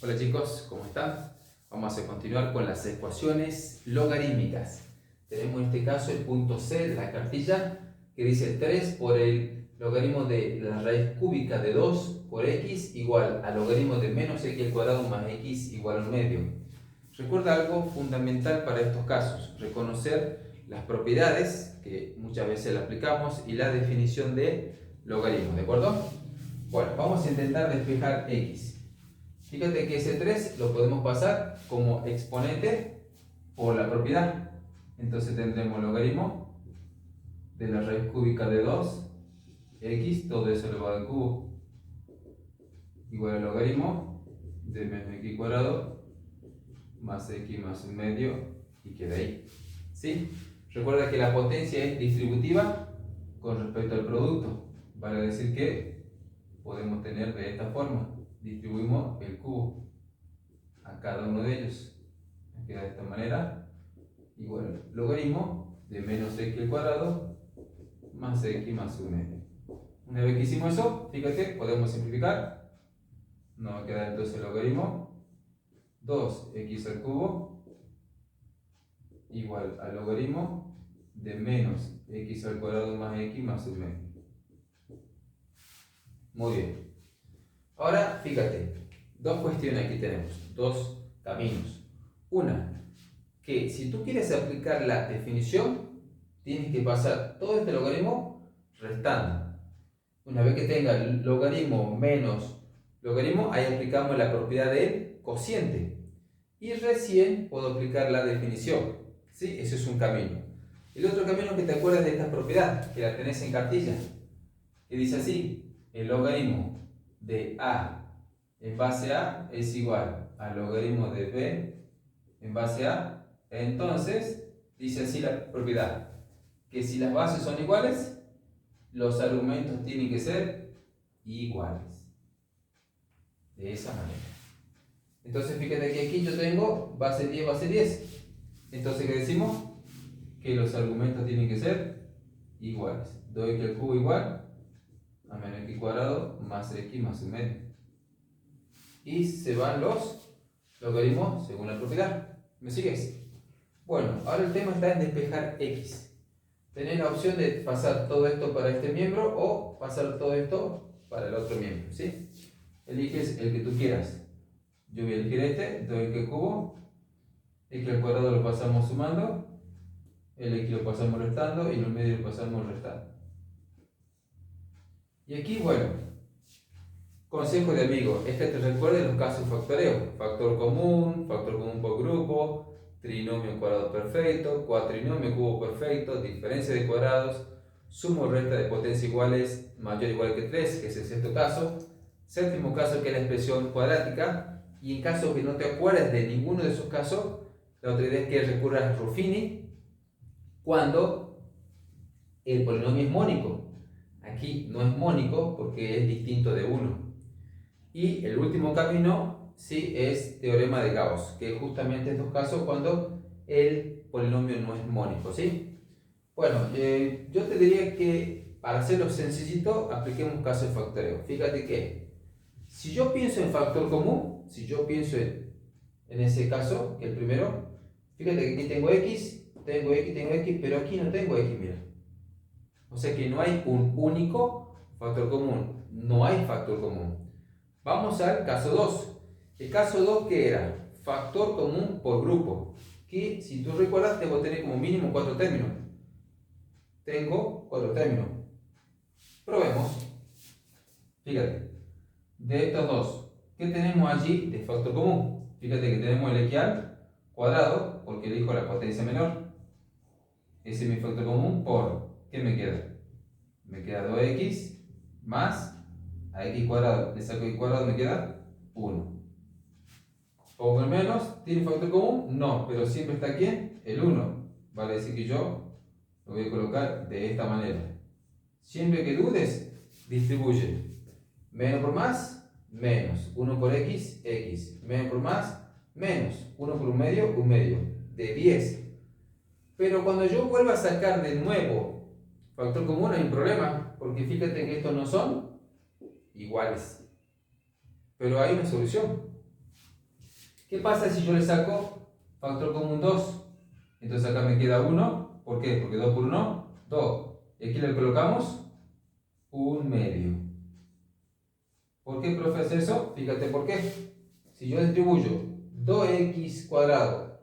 Hola chicos, ¿cómo están? Vamos a continuar con las ecuaciones logarítmicas. Tenemos en este caso el punto C de la cartilla que dice 3 por el logaritmo de la raíz cúbica de 2 por x igual al logaritmo de menos x al cuadrado más x igual a un medio. Recuerda algo fundamental para estos casos, reconocer las propiedades que muchas veces le aplicamos y la definición de logaritmo, ¿de acuerdo? Bueno, vamos a intentar despejar x. Fíjate que ese 3 lo podemos pasar como exponente por la propiedad. Entonces tendremos logaritmo de la raíz cúbica de 2x, todo eso elevado al cubo, igual al logaritmo de menos x cuadrado más x más un medio, y queda ahí. ¿Sí? Recuerda que la potencia es distributiva con respecto al producto. Vale decir que podemos tener de esta forma. Distribuimos el cubo a cada uno de ellos. Queda de esta manera. Igual logaritmo de menos x al cuadrado más x más un medio. Una vez que hicimos eso, fíjate, podemos simplificar. Nos va a quedar entonces el logaritmo 2x al cubo igual al logaritmo de menos x al cuadrado más x más un medio. Muy bien. Ahora, fíjate, dos cuestiones aquí tenemos, dos caminos. Una, que si tú quieres aplicar la definición, tienes que pasar todo este logaritmo restando. Una vez que tenga el logaritmo menos logaritmo, ahí aplicamos la propiedad del cociente. Y recién puedo aplicar la definición. ¿Sí? Ese es un camino. El otro camino que te acuerdas de esta propiedad, que la tenés en cartilla, que dice así: el logaritmo de a en base a es igual al logaritmo de b en base a. Entonces, dice así la propiedad, que si las bases son iguales, los argumentos tienen que ser iguales. De esa manera. Entonces, fíjate que aquí yo tengo base 10, base 10. Entonces, ¿qué decimos? Que los argumentos tienen que ser iguales. Doy que el cubo igual a menos x cuadrado más x más un medio. Y se van los logaritmos según la propiedad. ¿Me sigues? Bueno, ahora el tema está en despejar x. Tenés la opción de pasar todo esto para este miembro o pasar todo esto para el otro miembro, ¿sí? Eliges el que tú quieras. Yo voy a elegir este, doy que cubo, x al cuadrado lo pasamos sumando, el x lo pasamos restando y el medio lo pasamos restando. Y aquí, bueno, consejo de amigo, este te recuerda los casos de factoreo: factor común por grupo, trinomio cuadrado perfecto, cuatrinomio cubo perfecto, diferencia de cuadrados, suma o resta de potencia iguales mayor o igual que 3, que es el sexto caso, séptimo caso, que es la expresión cuadrática. Y en caso que no te acuerdes de ninguno de esos casos, la otra idea es que recurras a Ruffini cuando el polinomio es mónico. Aquí no es mónico porque es distinto de 1. Y el último camino sí es teorema de Gauss, que es justamente estos casos cuando el polinomio no es mónico, ¿sí? Bueno, yo te diría que para hacerlo sencillito, apliquemos caso de factoreo. Fíjate que si yo pienso en factor común, si yo pienso en ese caso, que el primero, fíjate que aquí tengo x, tengo x, pero aquí no tengo x, mira. O sea que no hay un único factor común, no hay factor común. Vamos al caso 2. El caso 2, ¿qué era? Factor común por grupo. Que si tú recuerdas, debo tener como mínimo 4 términos. Tengo 4 términos. Probemos. Fíjate. De estos dos, ¿qué tenemos allí de factor común? Fíjate que tenemos el x al cuadrado, porque elijo la potencia menor. Ese es mi factor común por, ¿qué me queda? Me queda 2x más a x cuadrado. Le saco x cuadrado, me queda 1. Pongo el menos, ¿tiene factor común? No, pero siempre está aquí el 1. Vale decir que yo lo voy a colocar de esta manera. Siempre que dudes, distribuye. Menos por más, menos. 1 por x, x. Menos por más, menos. 1 por un medio, de 10. Pero cuando yo vuelva a sacar de nuevo factor común, hay un problema, porque fíjate que estos no son iguales. Pero hay una solución. ¿Qué pasa si yo le saco factor común 2? Entonces acá me queda 1. ¿Por qué? Porque 2 por 1, 2. Y aquí le colocamos 1/2. ¿Por qué, profe, hace eso? Fíjate por qué. Si yo distribuyo 2x cuadrado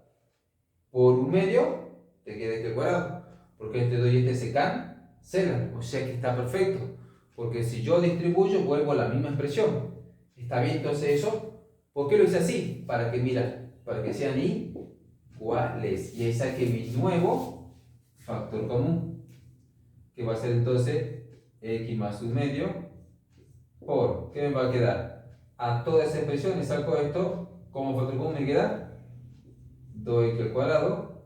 por 1/2, te queda este cuadrado. Porque este 2 y este se cancelan. O sea que está perfecto. Porque si yo distribuyo, vuelvo a la misma expresión. ¿Está bien entonces eso? ¿Por qué lo hice así? Para que, mira, para que sean iguales. Y ahí saque mi nuevo factor común. Que va a ser entonces x más 1/2 por, ¿qué me va a quedar? A toda esa expresión le saco esto, como factor común me queda 2x al cuadrado.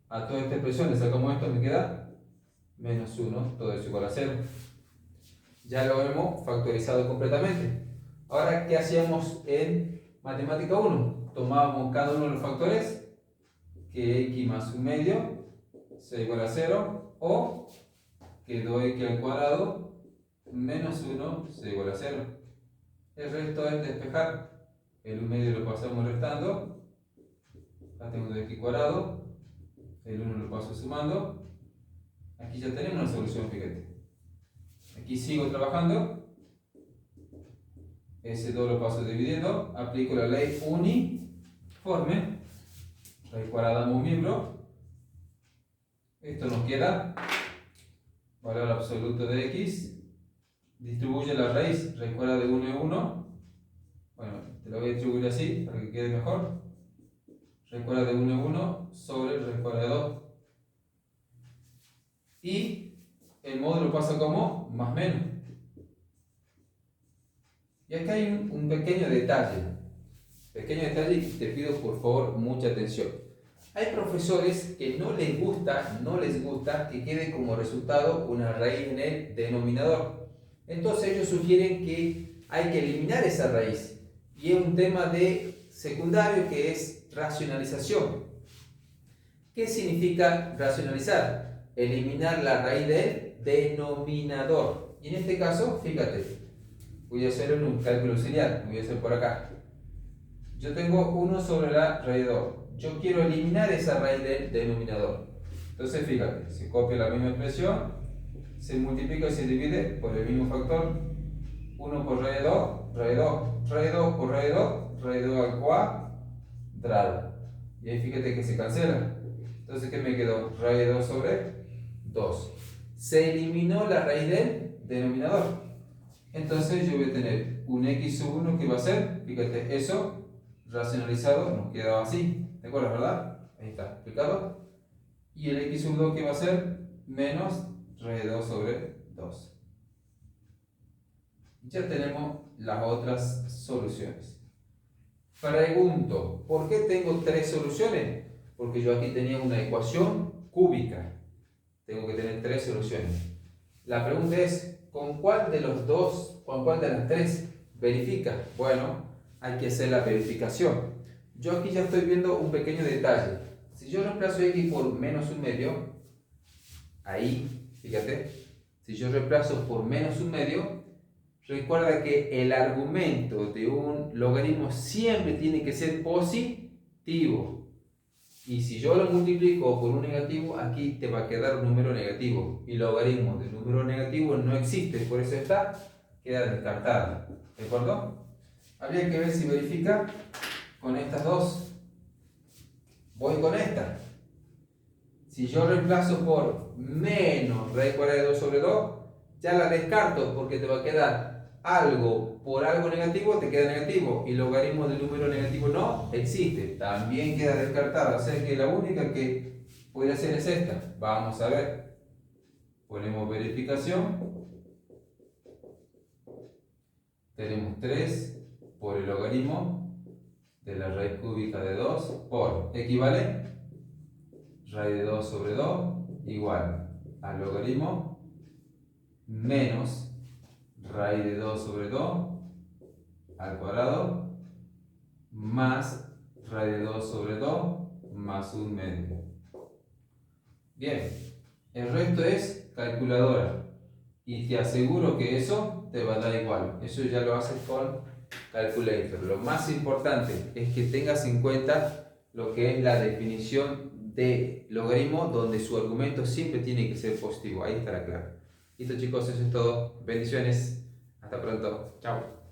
A toda esta expresión le sacamos esto, me queda menos 1, todo eso igual a 0. Ya lo hemos factorizado completamente. Ahora, ¿qué hacíamos en matemática 1? Tomábamos cada uno de los factores, que x más 1/2 sea igual a 0, o que 2x al cuadrado menos 1 sea igual a 0. El resto es despejar. El 1/2 lo pasamos restando. Acá tengo 2x cuadrado. El 1 lo paso sumando. Aquí ya tenemos una solución, fíjate. Aquí sigo trabajando. Ese 2 lo paso dividiendo. Aplico la ley uniforme. Raíz cuadrada más un miembro. Esto nos queda valor absoluto de x. Distribuye la raíz cuadrada de 1 es 1. Bueno, te lo voy a distribuir así para que quede mejor. Raíz cuadrada de 1 es 1 sobre raíz cuadrada de 2. Y el módulo pasa como más menos. Y acá hay un pequeño detalle. Y te pido por favor mucha atención. Hay profesores que no les gusta que quede como resultado una raíz en el denominador. Entonces ellos sugieren que hay que eliminar esa raíz. Y es un tema de secundario que es racionalización. ¿Qué significa racionalizar? Eliminar la raíz del denominador. Y en este caso, fíjate, voy a hacer un cálculo auxiliar, voy a hacer por acá. Yo tengo 1 sobre la raíz de 2. Yo quiero eliminar esa raíz del denominador. Entonces, fíjate, se copia la misma expresión, se multiplica y se divide por el mismo factor. 1 por raíz de 2, raíz de 2, raíz de 2 por raíz de 2, raíz de 2 al cuadrado. Y ahí fíjate que se cancela. Entonces, ¿qué me quedó? Raíz de 2 sobre 2. Se eliminó la raíz del denominador. Entonces yo voy a tener un x sub 1 que va a ser, fíjate, eso racionalizado nos quedaba así. ¿Te acuerdas, verdad? Ahí está, explicado. Y el x sub 2 que va a ser menos raíz de 2 sobre 2. Ya tenemos las otras soluciones. Pregunto, ¿por qué tengo 3 soluciones? Porque yo aquí tenía una ecuación cúbica. Tengo que tener 3 soluciones. La pregunta es, ¿con cuál de los dos, con cuál de las 3 verifica? Bueno, hay que hacer la verificación. Yo aquí ya estoy viendo un pequeño detalle. Si yo reemplazo x por menos 1/2, ahí, fíjate, si yo reemplazo por menos 1/2, recuerda que el argumento de un logaritmo siempre tiene que ser positivo. Y si yo lo multiplico por un negativo, aquí te va a quedar un número negativo. Y logaritmo de número negativo no existe, por eso queda descartada. ¿De acuerdo? Habría que ver si verifica con estas dos. Voy con esta. Si yo reemplazo por menos raíz cuadrada de 2 sobre 2, ya la descarto porque te va a quedar algo por algo negativo, te queda negativo. Y logaritmo del número negativo no existe. También queda descartada. O sea que la única que puede hacer es esta. Vamos a ver. Ponemos verificación. Tenemos 3 por el logaritmo de la raíz cúbica de 2 por equivale raíz de 2 sobre 2 igual al logaritmo menos raíz de 2 sobre 2 al cuadrado más raíz de 2 sobre 2 más 1/2. Bien, el resto es calculadora y te aseguro que eso te va a dar igual. Eso ya lo haces con calculator. Lo más importante es que tengas en cuenta lo que es la definición de logaritmo, donde su argumento siempre tiene que ser positivo. Ahí está la clave. Listo chicos, eso es todo. Bendiciones. Hasta pronto. Chao.